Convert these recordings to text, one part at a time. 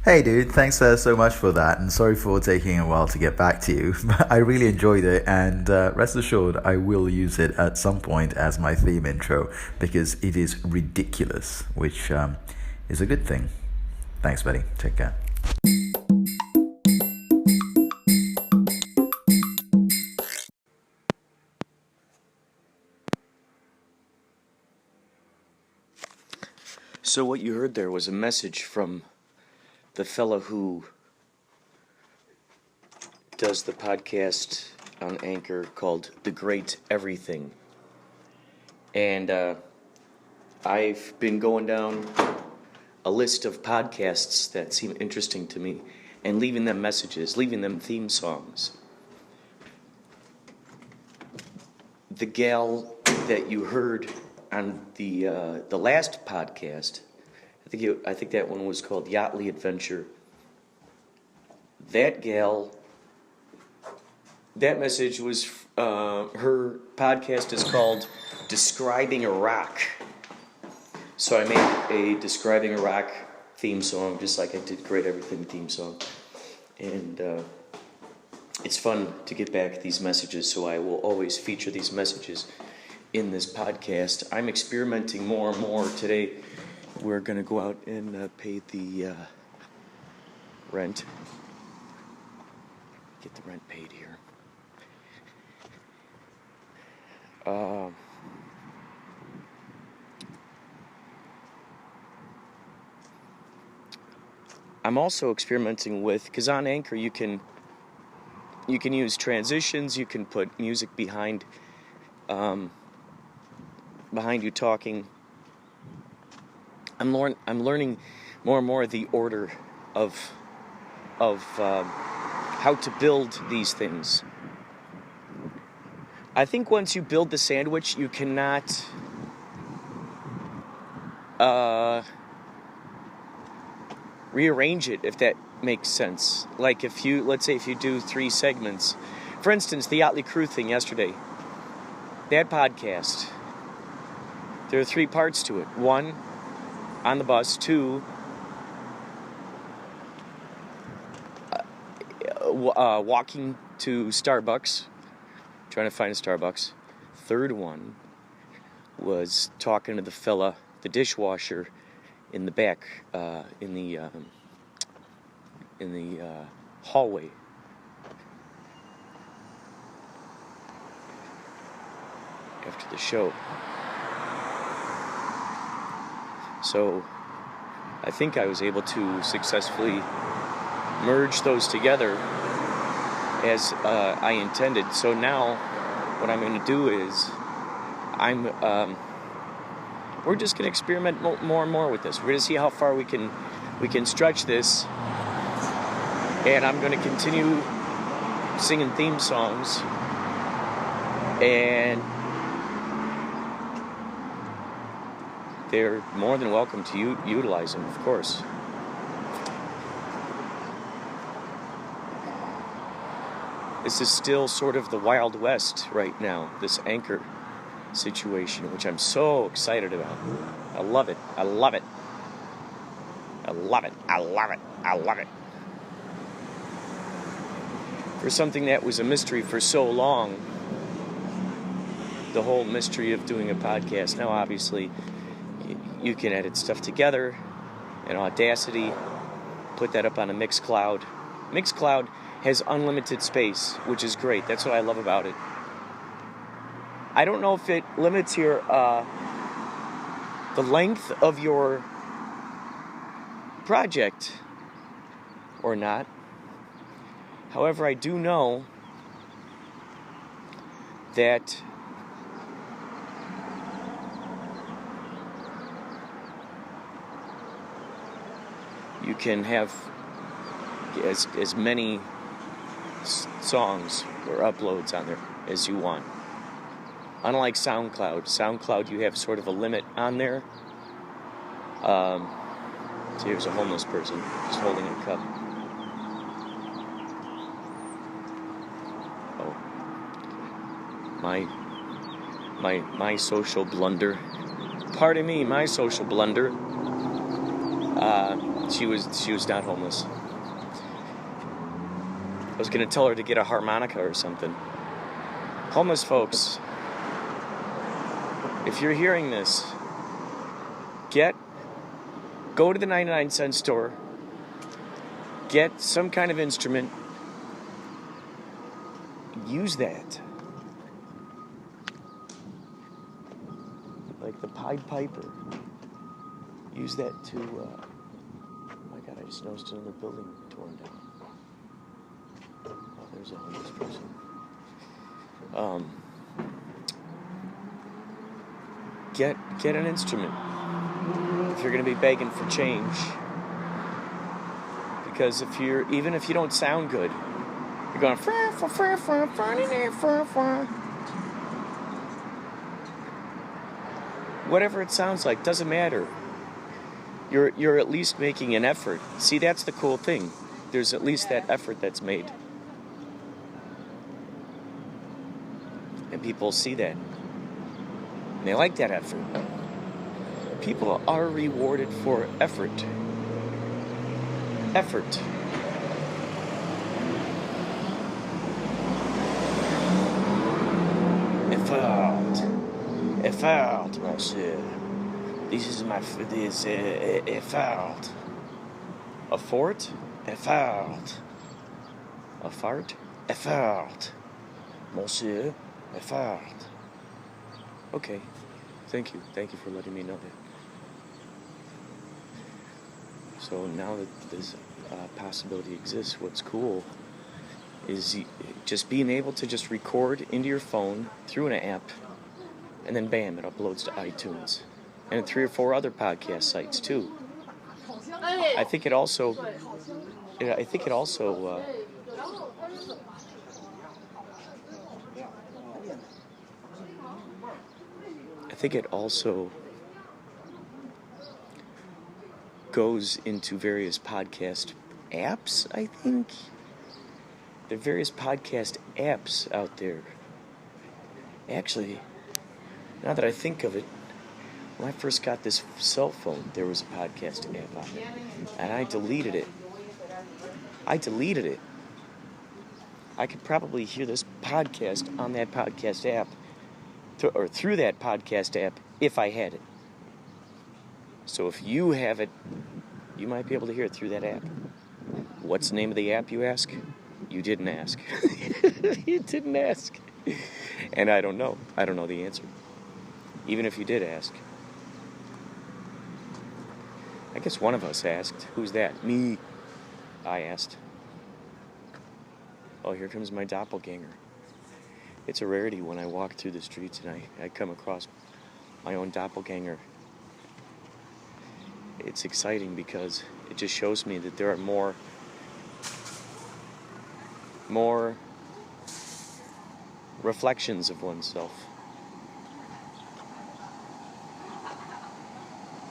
Hey dude, thanks so much for that, and sorry for taking a while to get back to you. I really enjoyed it, and rest assured I will use it at some point as my theme intro because it is ridiculous, which is a good thing. Thanks, buddy. Take care. So what you heard there was a message from the fellow who does the podcast on Anchor called The Great Everything. And I've been going down a list of podcasts that seem interesting to me and leaving them messages, leaving them theme songs. The gal that you heard on the last podcast, I think that one was called Yachtly Adventure. That gal, that message was, her podcast is called Describing a Rock. So I made a Describing a Rock theme song, just like I did Great Everything theme song. And it's fun to get back these messages, so I will always feature these messages in this podcast. I'm experimenting more and more. Today we're going to go out and pay the rent. Get the rent paid here. I'm also experimenting with, because on Anchor you can use transitions, you can put music behind you talking. I'm learning more and more the order of how to build these things. I think once you build the sandwich, you cannot rearrange it, if that makes sense. Like let's say if you do 3 segments. For instance, the Yachtly Crew thing yesterday. That podcast, there are 3 parts to it. 1, on the bus. 2, walking to Starbucks, trying to find a Starbucks. 3rd one was talking to the fella, the dishwasher, in the back, in the hallway. After the show. So I think I was able to successfully merge those together as I intended. So now what I'm going to do is we're just going to experiment more and more with this. We're going to see how far we can stretch this, and I'm going to continue singing theme songs, and they're more than welcome to utilize them, of course. This is still sort of the Wild West right now, this Anchor situation, which I'm so excited about. I love it. I love it. I love it. I love it. I love it. For something that was a mystery for so long, the whole mystery of doing a podcast. Now, obviously, you can edit stuff together in Audacity, put that up on a Mixcloud. Mixcloud has unlimited space, which is great. That's what I love about it. I don't know if it limits your the length of your project or not. However, I do know that you can have as many songs or uploads on there as you want. Unlike SoundCloud, you have sort of a limit on there. So here's a homeless person just holding a cup. Oh, my social blunder. Pardon me, my social blunder. She was not homeless. I was going to tell her to get a harmonica or something. Homeless folks, if you're hearing this, go to the 99-cent store, get some kind of instrument, use that. Like the Pied Piper. Use that to, oh my God, I just noticed another building torn down. Oh, there's a homeless person. Get an instrument if you're going to be begging for change. Because even if you don't sound good, you're going whatever it sounds like, doesn't matter. You're at least making an effort. See, that's the cool thing. There's at least that effort that's made. And people see that. And they like that effort. People are rewarded for effort. Effort. Effort, monsieur. This is effort. A fort? Effort. A fart? Effort. Monsieur, effort. Okay. Thank you. Thank you for letting me know that. So now that this possibility exists, what's cool is just being able to just record into your phone through an app, and then bam, it uploads to iTunes and 3 or 4 other podcast sites too. I think it also goes into various podcast apps, I think. There are various podcast apps out there. Actually, now that I think of it, when I first got this cell phone, there was a podcast app on it. And I deleted it. I could probably hear this podcast on that podcast app, or through that podcast app, if I had it. So if you have it, you might be able to hear it through that app. What's the name of the app, you ask? You didn't ask. You didn't ask. And I don't know. I don't know the answer. Even if you did ask. I guess one of us asked. Who's that? Me. I asked. Oh, here comes my doppelganger. It's a rarity when I walk through the streets and I come across my own doppelganger. It's exciting because it just shows me that there are more reflections of oneself.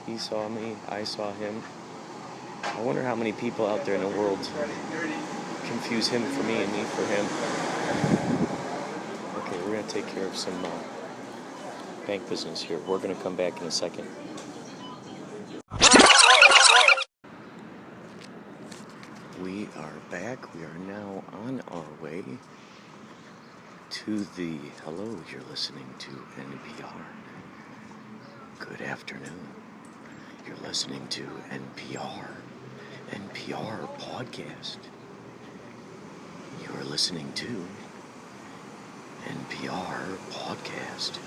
He saw me, I saw him. I wonder how many people out there in the world confuse him for me and me for him. Okay, we're going to take care of some bank business here. We're going to come back in a second. We are back. We are now on our way to the... Hello, you're listening to NPR. Good afternoon. You're listening to NPR podcast. You're listening to NPR podcast,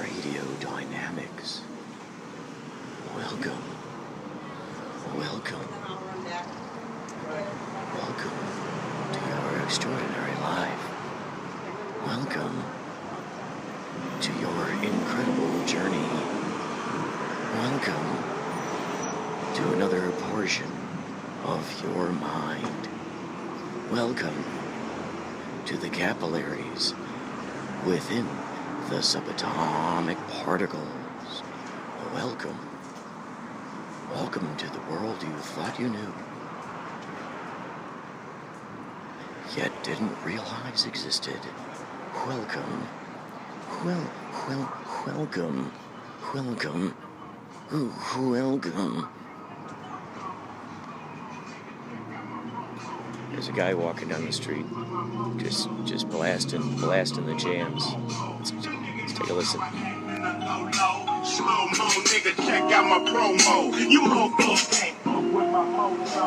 Radio Dynamics. Welcome to your extraordinary life. Welcome to your incredible journey. Welcome to another portion of your mind. Welcome to the capillaries within the subatomic particles. Welcome to the world you thought you knew, yet didn't realize existed. Welcome There's a guy walking down the street, just blasting the jams. Let's take a listen. Slow mo, nigga, check out my promo. You won't go back with my mojo.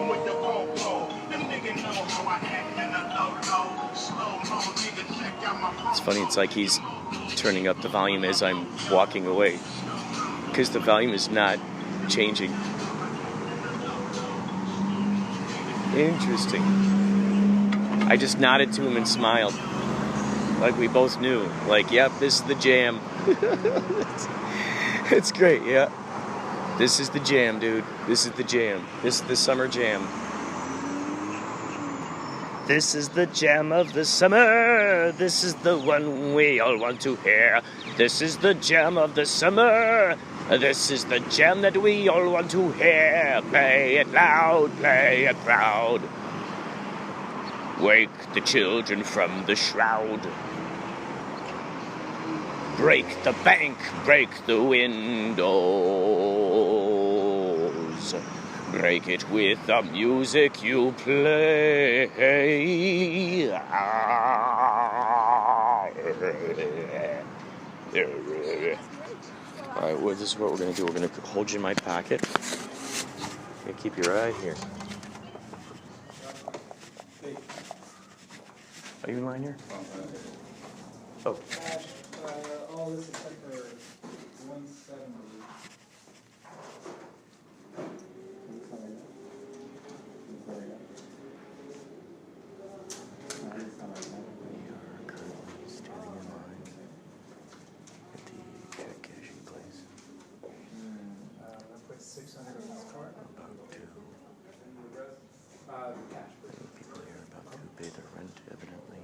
With the popo. Them niggas know how I act in the low. Slow mo, nigga, check out my promo. It's funny, it's like he's turning up the volume as I'm walking away, because the volume is not changing. Interesting. I just nodded to him and smiled. Like we both knew. Like, yep, this is the jam. It's great, yeah. This is the jam, dude. This is the jam. This is the summer jam. This is the jam of the summer. This is the one we all want to hear. This is the jam of the summer. This is the jam that we all want to hear. Play it loud, play it proud. Wake the children from the shroud. Break the bank, break the windows. Break it with the music you play. Alright, well, this is what we're going to do. We're going to hold you in my pocket. I'm going to keep your eye here. Are you in line here? Oh. All this except for 170. I put 600 on this card. Cash. People here are about to pay their rent, evidently.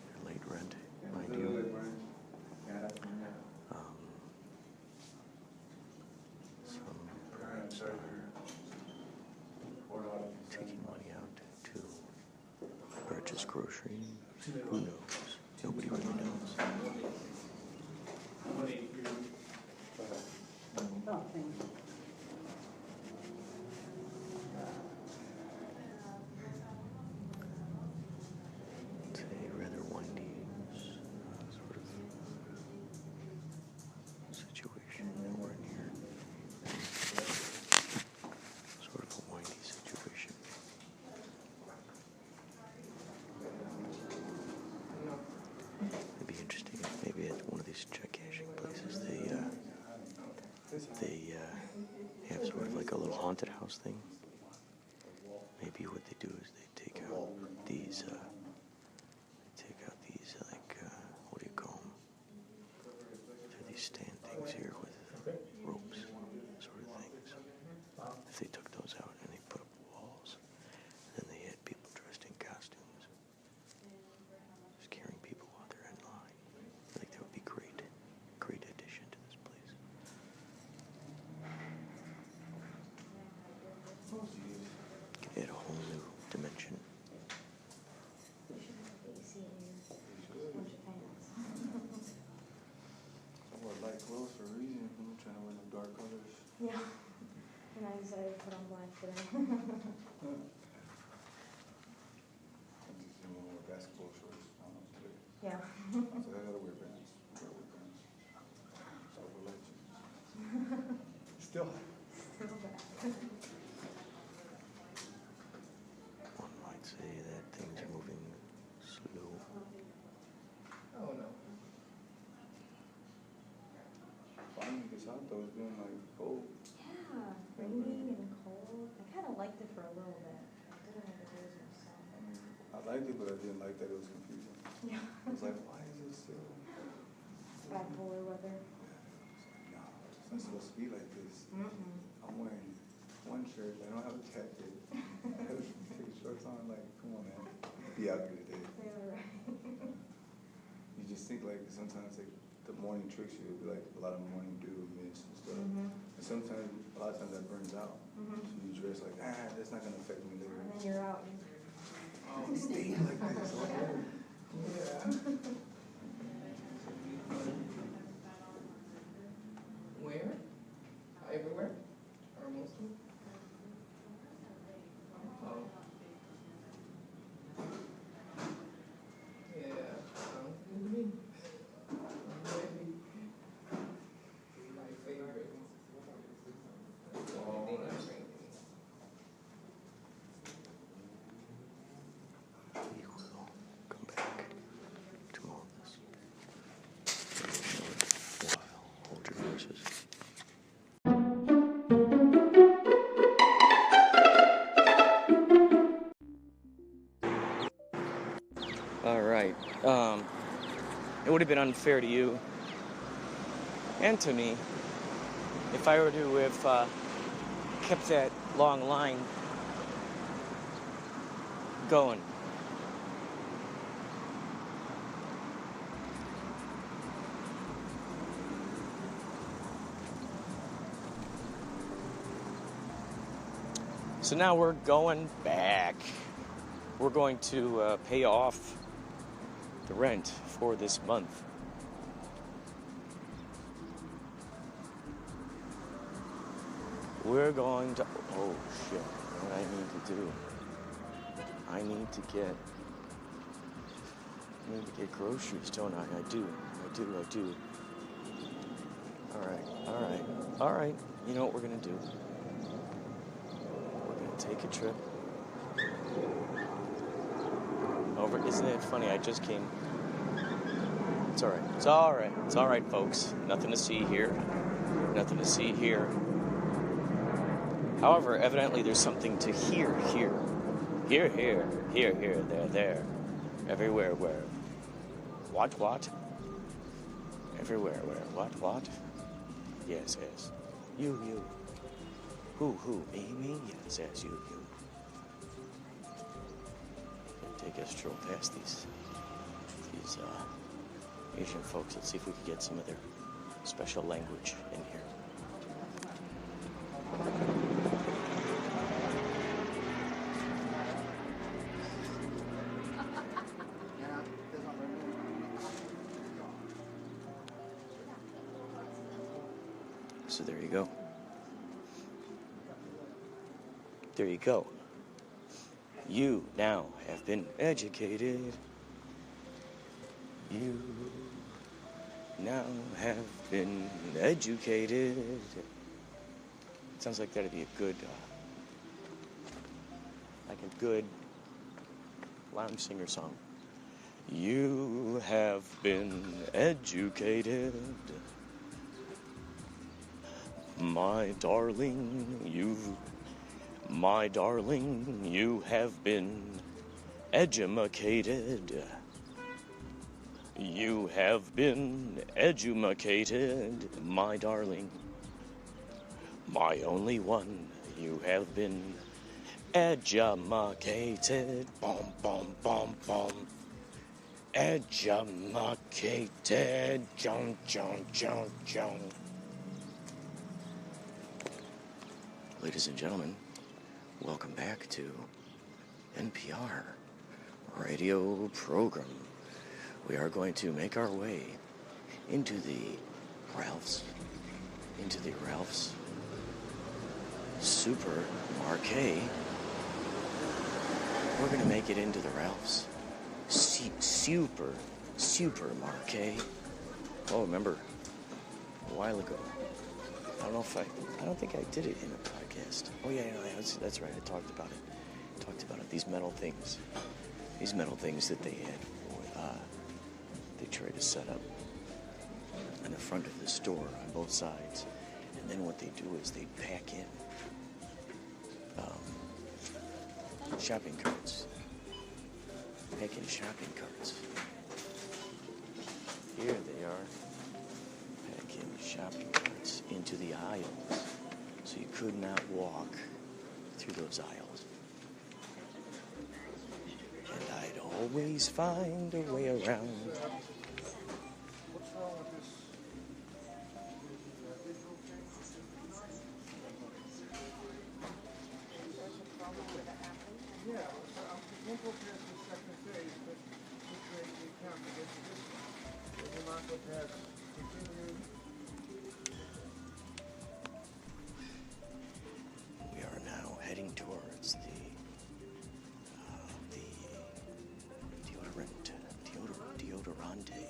Their late rent, mind you. Some perhaps are taking money out to purchase groceries. Who knows? Nobody really knows. It's a rather windy sort of situation that we're in here. Sort of a windy situation. It'd be interesting if maybe at one of these check cashing places they have sort of like a little haunted house thing. Maybe what they do is they take out these like what do you call them? They're these stand things here with ropes, sort of things. If they took those out and they put up walls, then they had people dressed in costumes, just carrying people while they're in line. I think that would be great addition to this place. Could add a whole new dimension. I wear light clothes for a reason. I'm trying to wear them dark colors. Yeah, and I decided to put on black today. I just didn't want to wear basketball shorts. I don't know today. Yeah. I said I gotta wear pants. So I wear light jeans. Still hot. Still bad. One might say that things are moving slow. Oh no. Finally, it's hot though. It's been like cold. Yeah, rainy and cold. I kind of liked it for a little bit. I didn't like the days of sun. I mean, I liked it, but I didn't like that it was confusing. Yeah. I was like, why is it still? Bipolar weather. No, it's not supposed to be like this. I'm wearing one shirt. I don't have a jacket. I have take shorts on. Like, come on, man. Be out here today. Yeah, right. You just think like sometimes like the morning tricks you. It'll be like a lot of morning dew, mist and stuff. And sometimes, a lot of times that burns out. So you dress like, that's not gonna affect me later. And then you're out. I'm staying like this. Where? Everywhere? Or mostly? would have been unfair to you and to me if I were to have kept that long line going. So now we're going back. We're going to pay off the rent for this month. We're going to... Oh, shit. What I need to do... I need to get groceries, don't I? I do. All right. You know what we're going to do? We're going to take a trip over. Isn't it funny? I just came... It's all right, folks. Nothing to see here. However, evidently there's something to hear here. Here, there. Everywhere, where? What? Everywhere, where? What? Yes. You. Who? Me? Yes, you. Take a stroll past these Asian folks. Let's see if we can get some of their special language in here. So there you go. You now have been educated. You now have been educated. It sounds like that'd be a good lounge singer song. You have been educated. My darling, you have been edumacated. You have been edumacated, my darling. My only one, you have been edumacated. Bom. Edumacated. Jong. Ladies and gentlemen, welcome back to NPR radio program. We are going to make our way into the Ralph's supermarket. We're going to make it into the Ralph's supermarket. Oh, remember a while ago. I don't think I did it in a podcast. Oh yeah, that's right. I talked about it. These metal things that they had. They tried to set up in the front of the store on both sides, and then what they do is they pack in shopping carts. Here they are. Packing shopping carts into the aisles, so you could not walk through those aisles. And I'd always find a way around. What's wrong with this? Yeah, we'll go past the second phase, but this rate we count against this one. We will not go past continue. We are now heading towards the deodorante.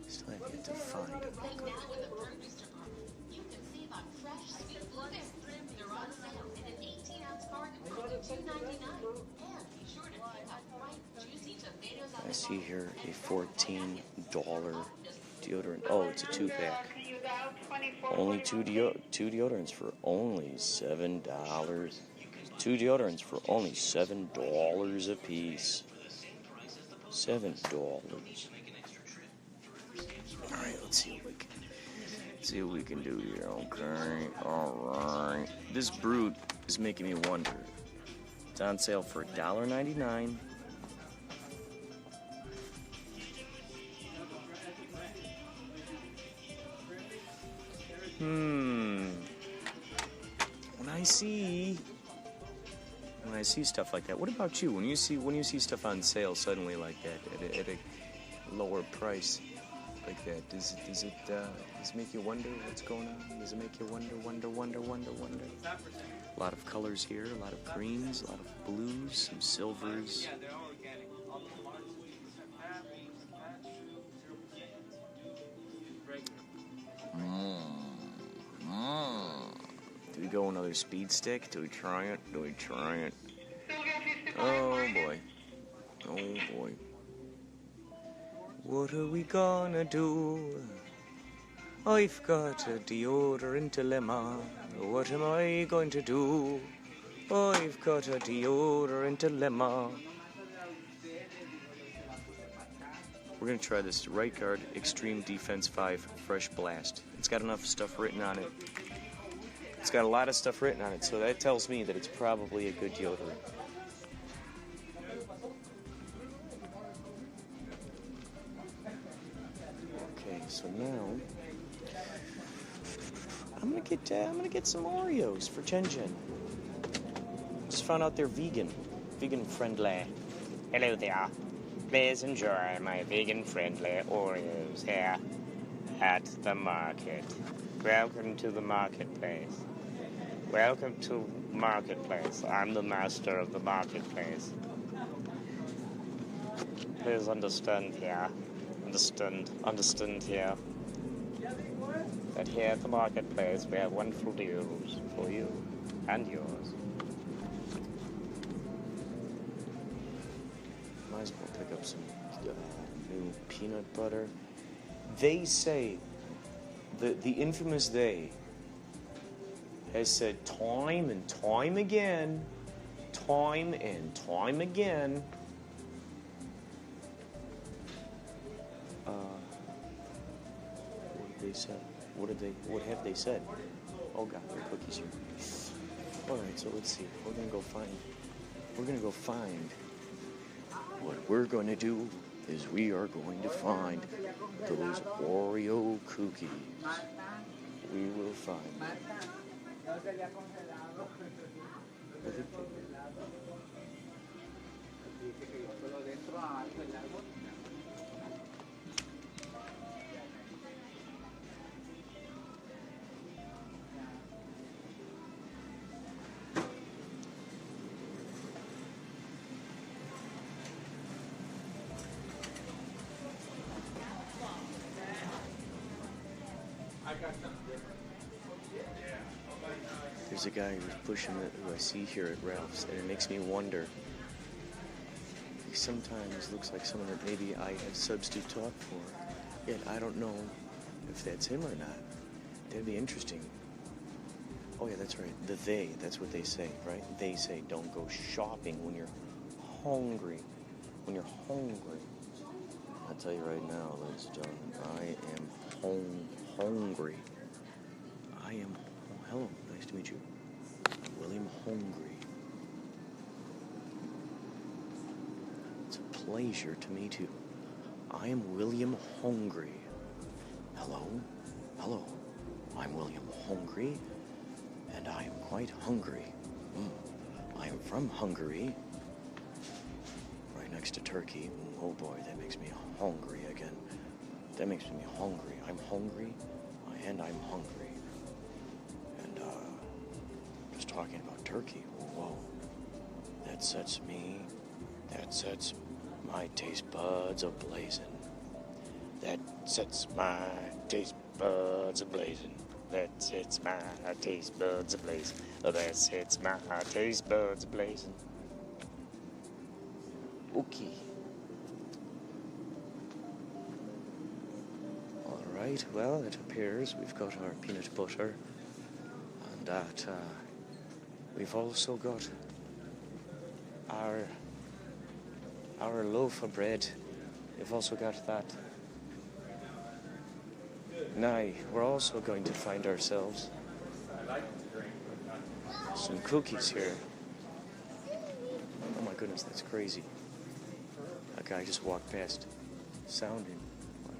Still have yet to find it. Right now in the produce department, you can save on fresh, sweet blueberries. They're on sale in an 18-ounce carton for only $2.99. And be sure to pick up ripe, juicy tomatoes on I see here a $14 deodorant. Oh, it's a 2-pack. Only two deodorants for only $7. 2 deodorants for only $7 a piece. $7. Alright, let's see what we can do here. Okay, alright. This brute is making me wonder. It's on sale for $1.99. When I see stuff like that, what about you? When you see stuff on sale suddenly like that at a lower price like that, does it make you wonder what's going on? Does it make you wonder? A lot of colors here, a lot of greens, a lot of blues, some silvers. Do we go another speed stick? Do we try it? Oh boy. What are we gonna do? I've got a deodorant dilemma. What am I going to do? I've got a deodorant dilemma. We're gonna try this Right Guard Extreme Defense 5 Fresh Blast. It's got enough stuff written on it. It's got a lot of stuff written on it, so that tells me that it's probably a good deodorant. Okay, so now I'm gonna get some Oreos for Jen. Just found out they're vegan friendly. Hello there. Please enjoy my vegan friendly Oreos here at the market. Welcome to the marketplace. Welcome to marketplace. I'm the master of the marketplace. Please understand here. Understand here. That here at the marketplace we have wonderful deals for you and yours. Might as well pick up some new peanut butter. They say, the infamous they has said time and time again, what have they said? Oh God, there are cookies here. Alright, so let's see. We're gonna go find. What we're gonna do is we are going to find those Oreo cookies. We will find them. There's a guy who's pushing who I see here at Ralph's, and it makes me wonder. He sometimes looks like someone that maybe I have substitute taught for. Yet I don't know if that's him or not. That'd be interesting. Oh yeah, that's right. That's what they say, right? They say don't go shopping when you're hungry. I'll tell you right now, ladies and gentlemen, I am hungry. Hello, nice to meet you. I'm William Hungry. It's a pleasure to meet you. I am William Hungry. Hello. I'm William Hungry, and I am quite hungry. I am from Hungary, right next to Turkey. Oh boy, that makes me hungry again. That makes me hungry. I'm hungry, and I'm hungry. Just talking about Turkey. Whoa. That sets my taste buds a-blazing. That sets my taste buds a-blazing. Okay. Alright, well, it appears we've got our peanut butter, and that, we've also got our loaf of bread You've also got that. Now, we're also going to find ourselves some cookies here. Oh my goodness, that's crazy. A guy just walked past, sounding like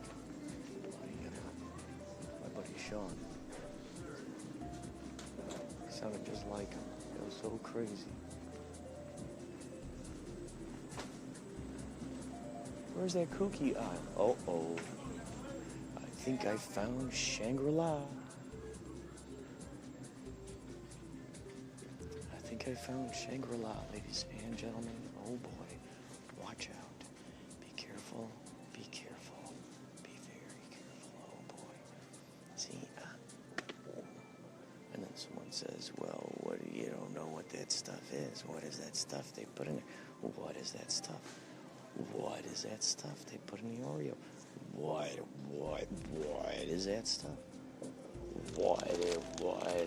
my buddy Sean. Sounded just like him. It was so crazy. Where's that cookie aisle? Uh-oh. I think I found Shangri-La. I think I found Shangri-La, ladies and gentlemen. Oh boy. Watch out. Be careful. Be careful. Be very careful. Oh boy. See? And then someone says, well, what, you don't know what that stuff is. What is that stuff they put in there? What is that stuff? What is that stuff they put in the Oreo? What is that stuff? What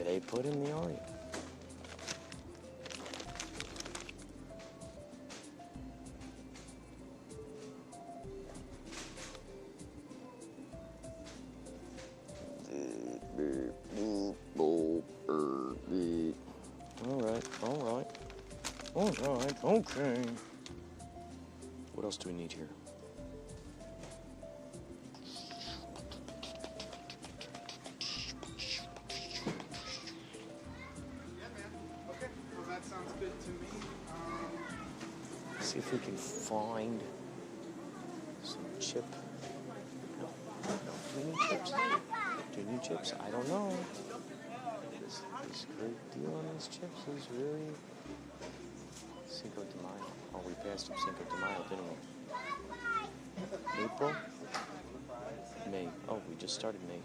they put in the Oreo? All right, okay. What else do we need here? Yeah, man. Okay. Well, that sounds good to me. See if we can find some chip. No. Do we need chips? Do we need chips? I don't know. This great deal on these chips is really Cinco de Mayo. Oh, we passed up Cinco de Mayo, didn't we? April? May. Oh, we just started May.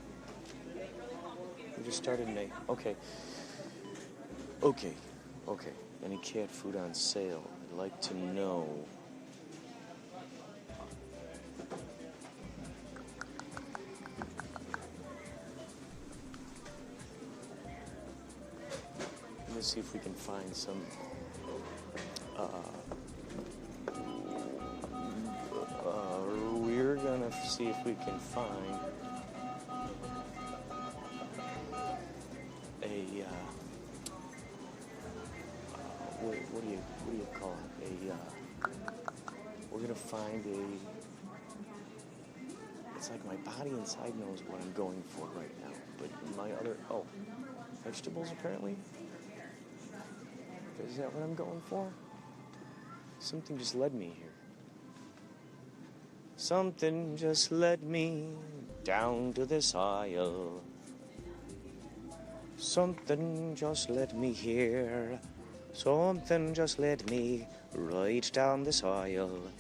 Okay. Any cat food on sale? I'd like to know. Let's see if we can find some we're gonna see if we can find a what do you call it? We're gonna find it's like my body inside knows what I'm going for right now, but my other vegetables apparently. Is that what I'm going for? Something just led me here. Something just led me down to this aisle. Something just led me here. Something just led me right down this aisle.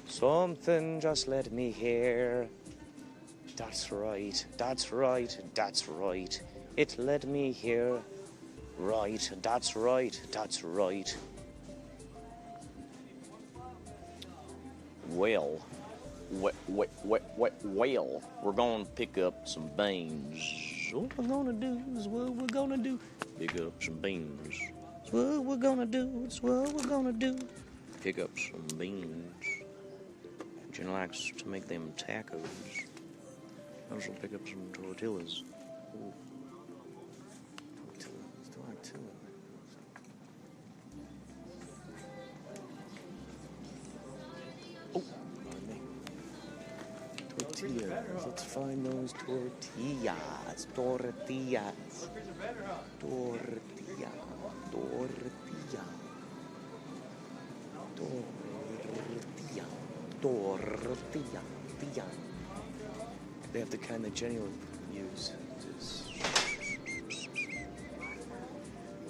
Something just led me here. That's right. It led me here. Right, that's right. Well, we're gonna pick up some beans. What we're gonna do is what we're gonna do. Pick up some beans. It's what we're gonna do. Pick up some beans. Jen likes to make them tacos. I also pick up some tortillas. Ooh. Tortillas. Let's find those tortillas. Tortilla. They have the kind that Jenny will use.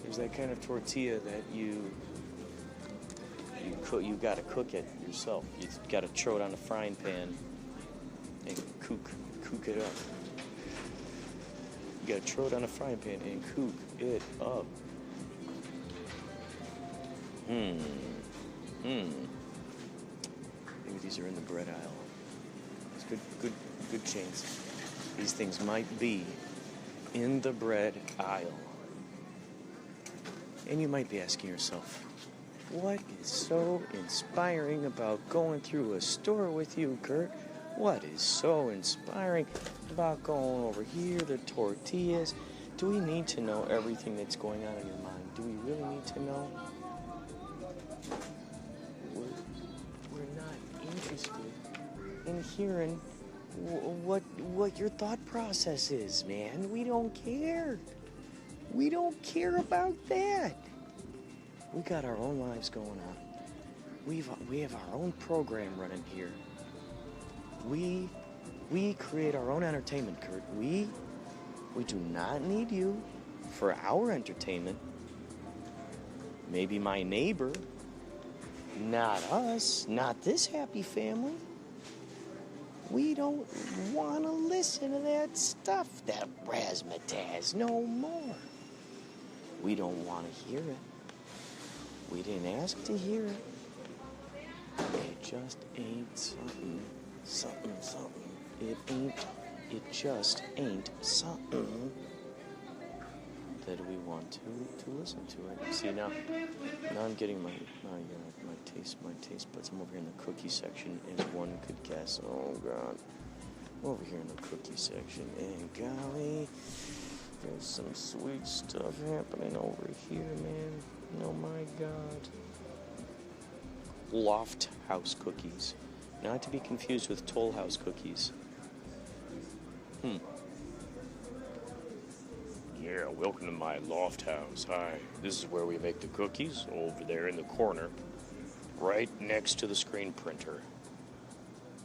There's that kind of tortilla that you gotta cook it yourself. You gotta throw it on a frying pan and cook it up. You gotta throw it on a frying pan and cook it up. Maybe these are in the bread aisle. There's good chance these things might be in the bread aisle. And you might be asking yourself, What is so inspiring about going through a store with you, Kurt? What is so inspiring about going over here, the tortillas? Do we need to know everything that's going on in your mind? Do we really need to know? We're not interested in hearing what your thought process is, man. We don't care. We don't care about that. We got our own lives going on. We have our own program running here. We create our own entertainment, Kurt. We do not need you for our entertainment. Maybe my neighbor, not us, not this happy family. We don't want to listen to that stuff, that razzmatazz, no more. We don't want to hear it. We didn't ask to hear it. It just ain't something. It just ain't something that we want to listen to it. See, now I'm getting my taste buds. I'm over here in the cookie section, as one could guess. Oh God, I'm over here in the cookie section, and golly, there's some sweet stuff happening over here, man. Oh my God. Loft House cookies, not to be confused with Toll House cookies. Yeah, welcome to my loft house. Hi, this is where we make the cookies, over there in the corner, right next to the screen printer.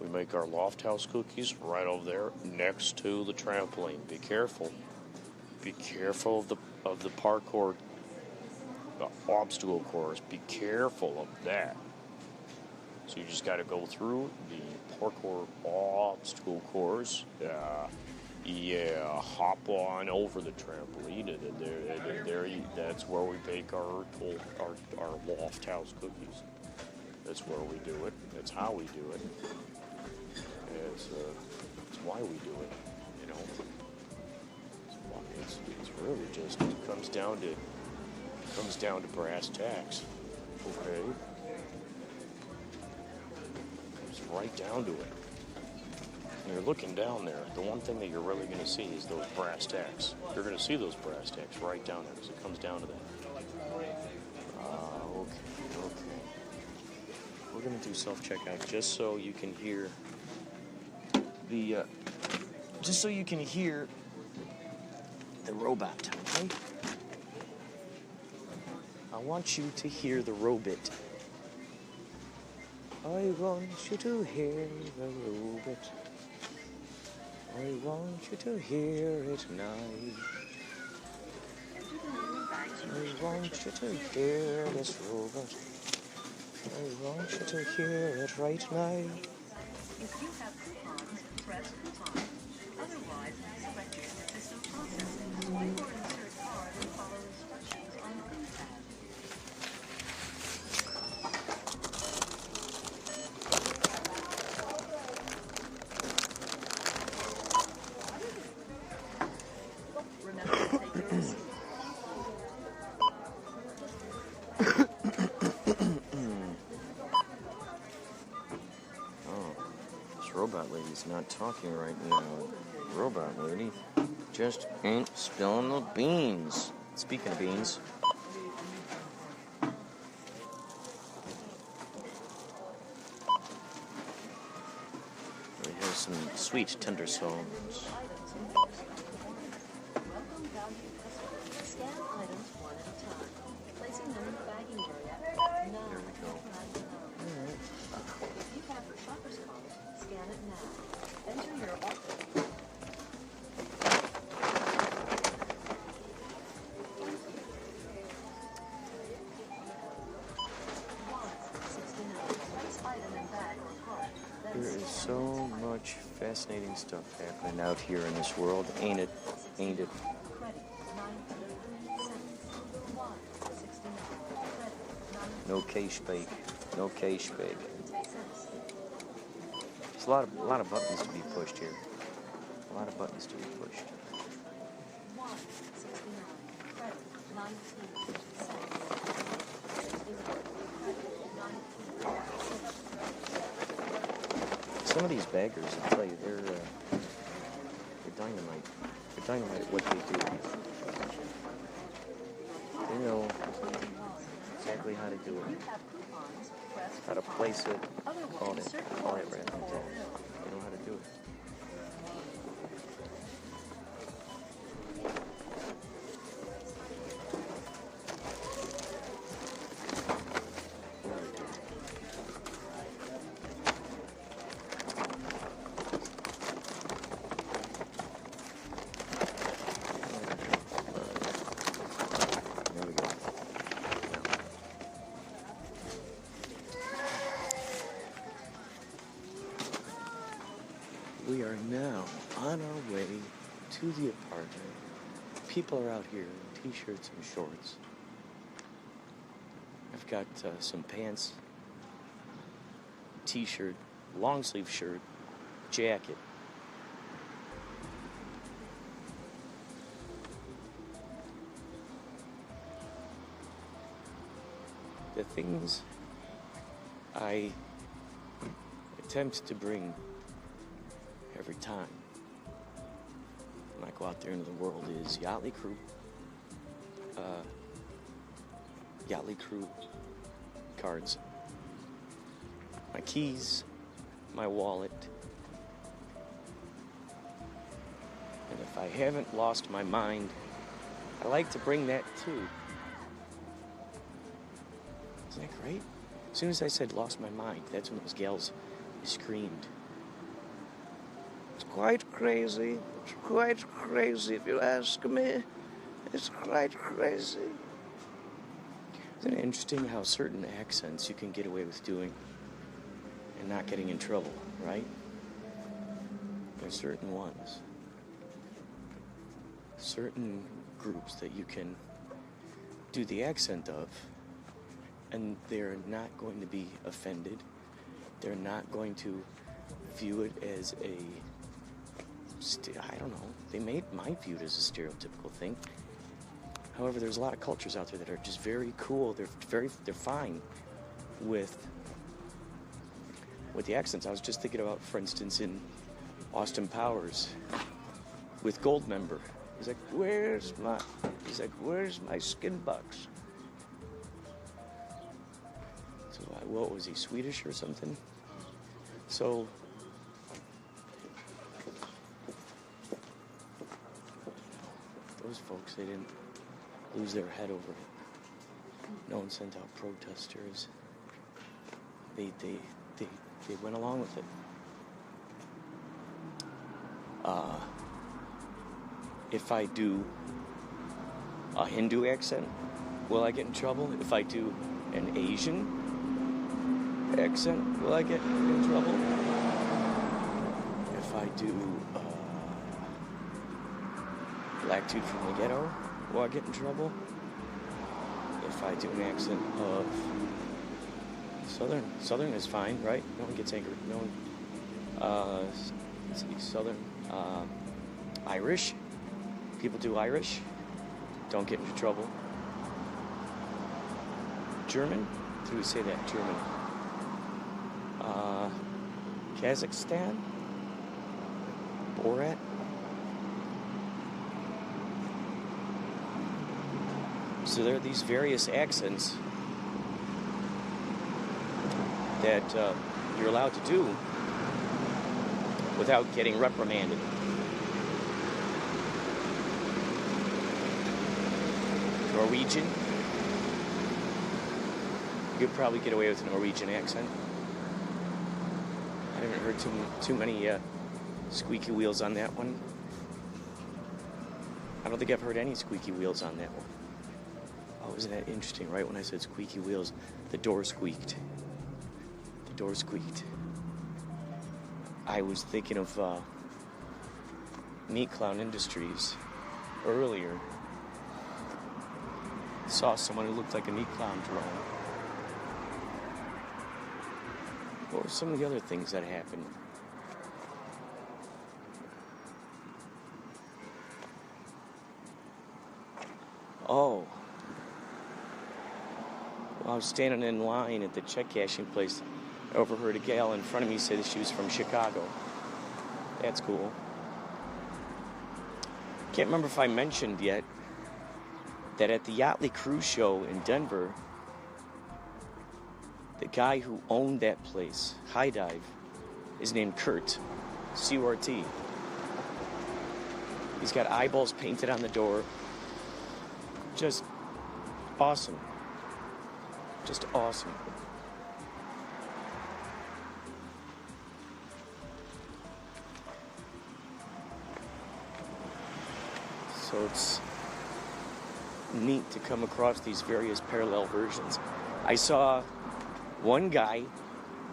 We make our loft house cookies right over there next to the trampoline. Be careful. Be careful of the parkour, the obstacle course. Be careful of that. So you just got to go through the parkour obstacle course. Hop on over the trampoline, and there that's where we bake our loft house cookies. That's where we do it. That's how we do it. It's why we do it. You know, it's really just comes down to brass tacks. Okay, comes right down to it. You're looking down there, the one thing that you're really going to see is those brass tacks. You're going to see those brass tacks right down there, because it comes down to that. Okay. We're going to do self-checkout just so you can hear the robot, okay? I want you to hear the robot. I want you to hear the robot. I want you to hear it now. I want you to hear this robot. I want you to hear it right now. If you have coupons, press coupon. Otherwise, select your system processing. Swipe or insert card and follow instructions on the keypad. Remember to take your receipt. This robot lady's not talking right now. Robot lady just ain't spilling the beans. Speaking of beans, we have some sweet tender souls. Welcome value customers. Scan items one at a time. Placing them in the bagging area. Now, There we go. if you have your shopper's card, scan it now. Enter your offer. There is so much fascinating stuff happening out here in this world, ain't it? Ain't it? No cash bake. No cash bake. There's a lot of buttons to be pushed here. A lot of buttons to be pushed. Some of these beggars, I tell you, they're dynamite. They're dynamite at what they do. They know exactly how to do it, how to place it, all that rather than that. They know how to do it. There we go. We are now on our way to the apartment. People are out here in t-shirts and shorts. I've got some pants, t-shirt, long sleeve shirt, jacket. The things I attempt to bring every time when I go out there into the world is Yachtly Crew cards, my keys, my wallet, and if I haven't lost my mind, I like to bring that too. Isn't that great? As soon as I said lost my mind, that's when those gals screamed. It's quite crazy. It's quite crazy if you ask me. It's quite crazy. Isn't it interesting how certain accents you can get away with doing and not getting in trouble, right? There's certain ones. Certain groups that you can do the accent of, and they're not going to be offended. They're not going to view it as a, I don't know, they might view it as a stereotypical thing. However, there's a lot of cultures out there that are just very cool. They're fine with the accents. I was just thinking about, for instance, in Austin Powers with Goldmember. He's like, where's my skin box? So what was he, Swedish or something? So those folks, they didn't lose their head over it. No one sent out protesters. They went along with it. If I do a Hindu accent, will I get in trouble? If I do an Asian accent, will I get in trouble? If I do black dude from the ghetto, will I get in trouble? If I do an accent of Southern is fine, right? No one gets angry. No one. Let's see, Southern, Irish. People do Irish. Don't get into trouble. German. Do we say that? German. Kazakhstan. Borat. So there are these various accents that you're allowed to do without getting reprimanded. Norwegian. You could probably get away with a Norwegian accent. I haven't heard too many squeaky wheels on that one. I don't think I've heard any squeaky wheels on that one. Oh, isn't that interesting? Right when I said squeaky wheels, the door squeaked. The door squeaked. I was thinking of Meat Clown Industries earlier. Saw someone who looked like a meat clown drone. What were some of the other things that happened? Oh. Well, I was standing in line at the check cashing place overheard a gal in front of me say that she was from Chicago. That's cool. Can't remember if I mentioned yet that at the Yachtly Cruise Show in Denver, the guy who owned that place, High Dive, is named Kurt, C-U-R-T. He's got eyeballs painted on the door. Just awesome. Just awesome. So it's neat to come across these various parallel versions. I saw one guy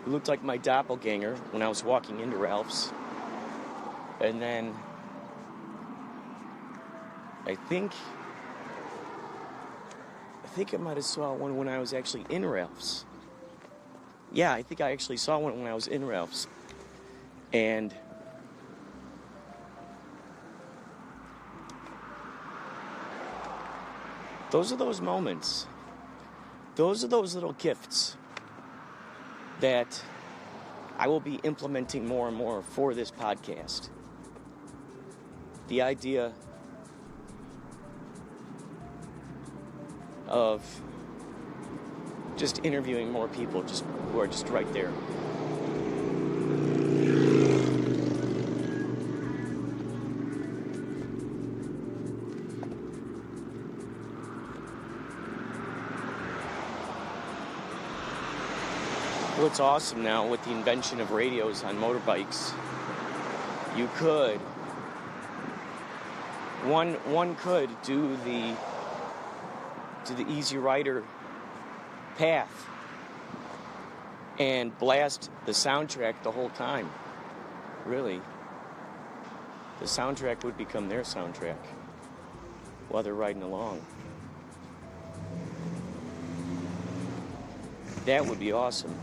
who looked like my doppelganger when I was walking into Ralph's. And then I think I might have saw one when I was actually in Ralph's. Yeah, I think I actually saw one when I was in Ralph's. And those are those moments. Those are those little gifts that I will be implementing more and more for this podcast. The idea of just interviewing more people just who are just right there. What's awesome now with the invention of radios on motorbikes, you could, one could do the Easy Rider path and blast the soundtrack the whole time. Really, the soundtrack would become their soundtrack while they're riding along. That would be awesome.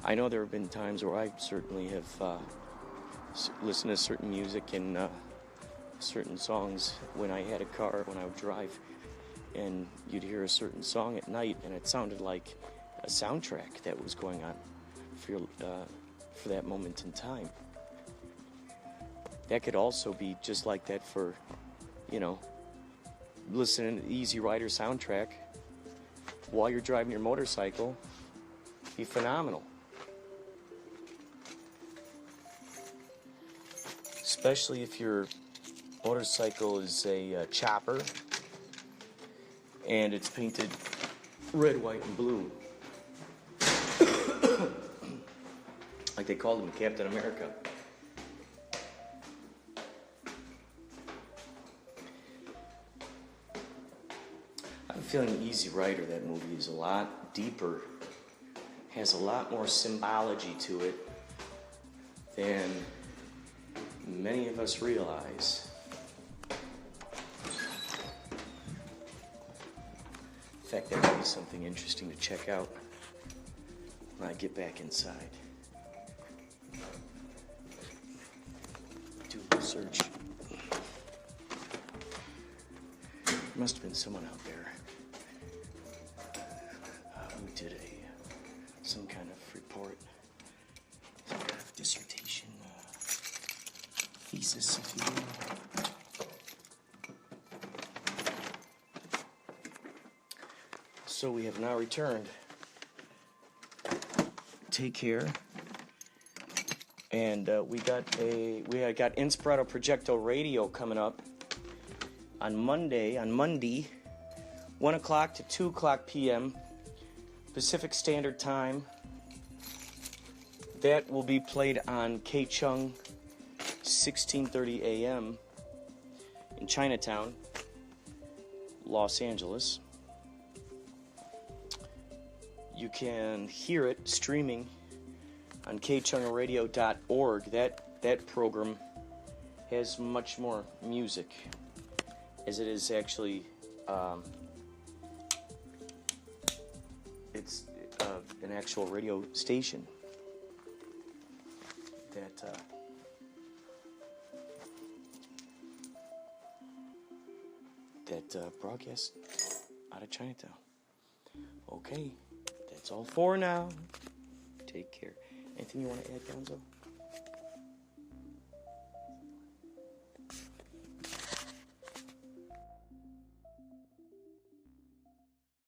I know there have been times where I certainly have listened to certain music and certain songs when I had a car, when I would drive, and you'd hear a certain song at night, and it sounded like a soundtrack that was going on for that moment in time. That could also be just like that for, listening to the Easy Rider soundtrack while you're driving your motorcycle. Be phenomenal. Especially if your motorcycle is a chopper and it's painted red, white, and blue. Like they called him Captain America. I'm feeling Easy Rider, that movie, is a lot deeper, has a lot more symbology to it than many of us realize. In fact, that would be something interesting to check out when I get back inside. Do a search. There must have been someone out there who did some kind of report, some kind of dissertation, thesis, if you will. So we have now returned. Take care. And we got Inspirado Projecto Radio coming up on Monday, 1 o'clock to 2 o'clock p.m. Pacific Standard Time. That will be played on K-Chung, 1630 a.m. in Chinatown, Los Angeles. You can hear it streaming on kchungradio.org. That program has much more music, as it is actually it's an actual radio station that broadcasts out of Chinatown. Okay, that's all for now. take care. Anything you want to add, Gonzo?